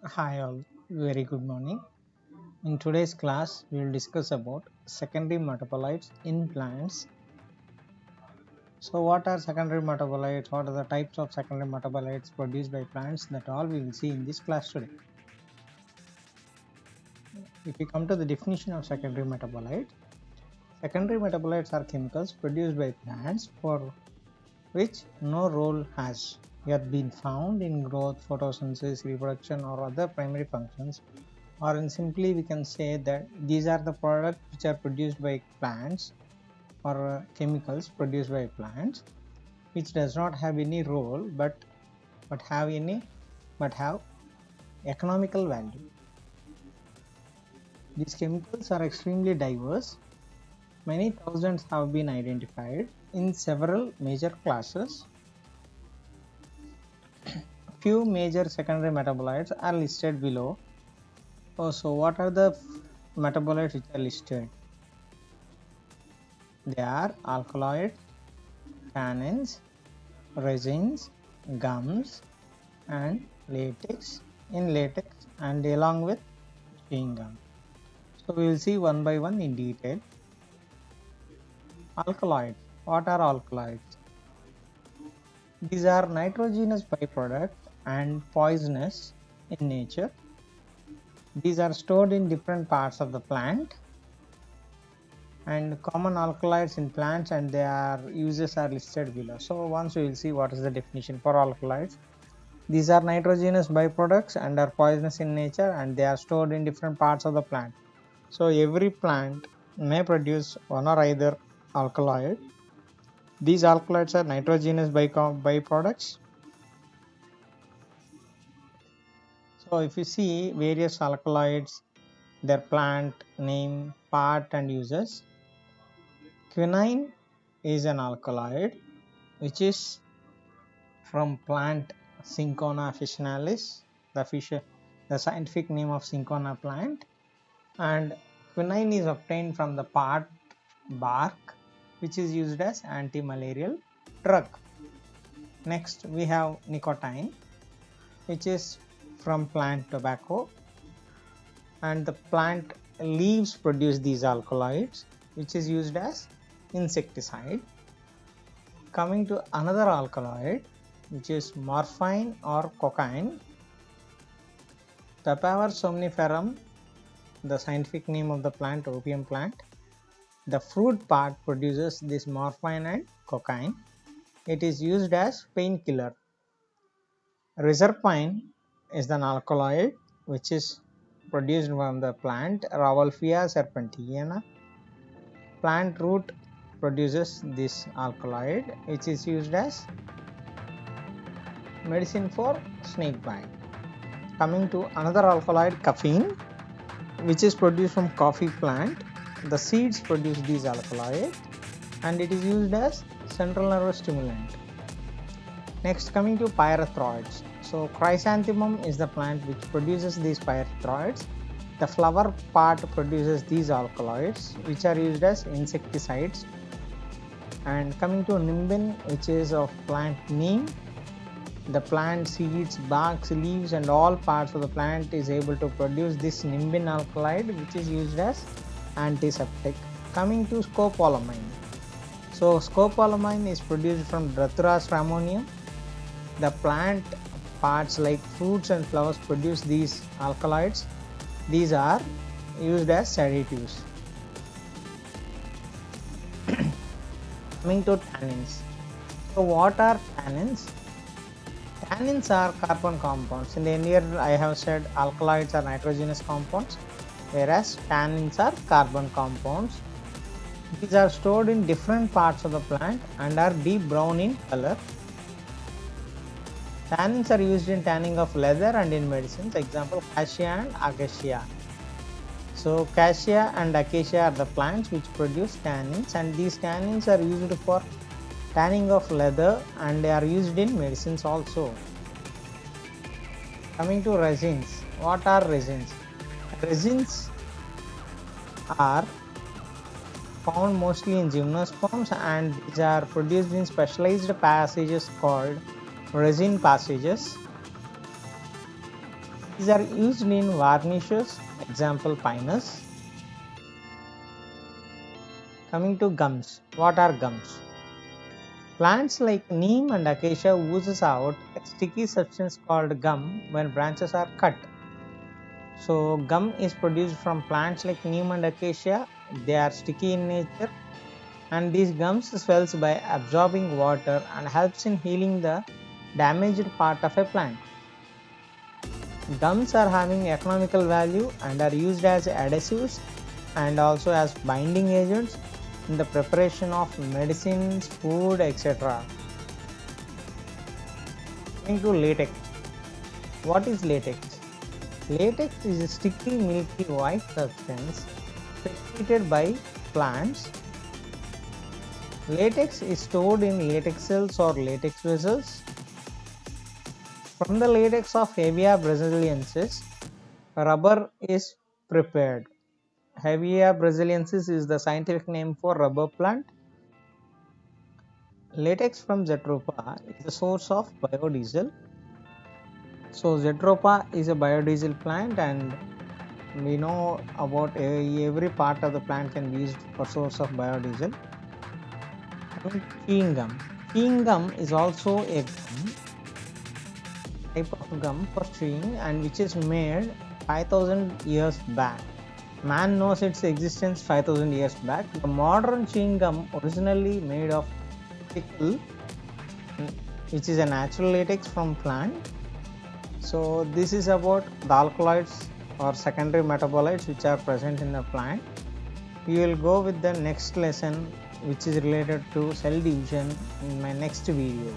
Hi all, very good morning. In today's class, we will discuss about secondary metabolites in plants. So what are secondary metabolites? What are the types of secondary metabolites produced by plants? That all we will see in this class today. If we come to the definition of secondary metabolites are chemicals produced by plants for which no role has yet been found in growth, photosynthesis, reproduction or other primary functions, or in simply we can say that these are the products which are produced by plants or chemicals produced by plants which does not have any role but have any but have economical value. These chemicals are extremely diverse. Many thousands have been identified in several major classes. Few major secondary metabolites are listed below. So what are the metabolites which are listed? They are alkaloids, tannins, resins, gums, and latex in latex and along with chewing gum. So we will see one by one in detail. Alkaloids. What are alkaloids? These are nitrogenous byproducts and poisonous in nature. These are stored in different parts of the plant and common alkaloids in plants and their uses are listed below. So once we will see what is the definition for alkaloids. These are nitrogenous byproducts and are poisonous in nature and they are stored in different parts of the plant. So every plant may produce one or either alkaloid. These alkaloids are nitrogenous byproducts. So if you see various alkaloids, their plant name, part and uses. Quinine is an alkaloid which is from plant Cinchona officinalis, the scientific name of cinchona plant, and quinine is obtained from the part bark which is used as anti-malarial drug. Next we have nicotine which is from plant tobacco and the plant leaves produce these alkaloids which is used as insecticide. Coming to another alkaloid which is morphine or cocaine. Papaver somniferum, the scientific name of the plant, opium plant. The fruit part produces this morphine and cocaine. It is used as painkiller. Reserpine is an alkaloid which is produced from the plant Rauwolfia serpentina. Plant root produces this alkaloid which is used as medicine for snake bite. Coming to another alkaloid, caffeine, which is produced from coffee plant. The seeds produce these alkaloids and it is used as central nervous stimulant. Next, coming to pyrethroids. So chrysanthemum is the plant which produces these pyrethroids. The flower part produces these alkaloids which are used as insecticides. And coming to nimbin, which is of plant neem, the plant seeds, barks, leaves and all parts of the plant is able to produce this nimbin alkaloid which is used as antiseptic. Coming to scopolamine. So scopolamine is produced from Datura stramonium. The plant parts like fruits and flowers produce these alkaloids. These are used as sedatives. Coming to tannins. So what are tannins? Tannins are carbon compounds. In the earlier I have said alkaloids are nitrogenous compounds, whereas tannins are carbon compounds. These are stored in different parts of the plant and are deep brown in color. Tannins are used in tanning of leather and in medicines, example cassia and acacia. So cassia and acacia are the plants which produce tannins and these tannins are used for tanning of leather and they are used in medicines also. Coming to resins. What are resins? Resins are found mostly in gymnosperms and these are produced in specialized passages called resin passages. These are used in varnishes, example pinus. Coming to gums. What are gums? Plants like neem and acacia oozes out a sticky substance called gum when branches are cut. So gum is produced from plants like neem and acacia. They are sticky in nature, and these gums swells by absorbing water and helps in healing the damaged part of a plant. Gums are having economical value and are used as adhesives and also as binding agents in the preparation of medicines, food, etc. Coming to latex. What is latex? Latex is a sticky, milky white substance secreted by plants. Latex is stored in latex cells or latex vessels. From the latex of Hevea brasiliensis, rubber is prepared. Hevea brasiliensis is the scientific name for rubber plant. Latex from Jatropha is the source of biodiesel. So Jatropha is a biodiesel plant, and we know about every part of the plant can be used for source of biodiesel. Chewing gum. Chewing gum is also a type of gum for chewing and which is made 5000 years back. Man knows its existence 5000 years back. The modern chewing gum originally made of pickle, which is a natural latex from plant. So this is about the alkaloids or secondary metabolites which are present in the plant. We will go with the next lesson which is related to cell division in my next video.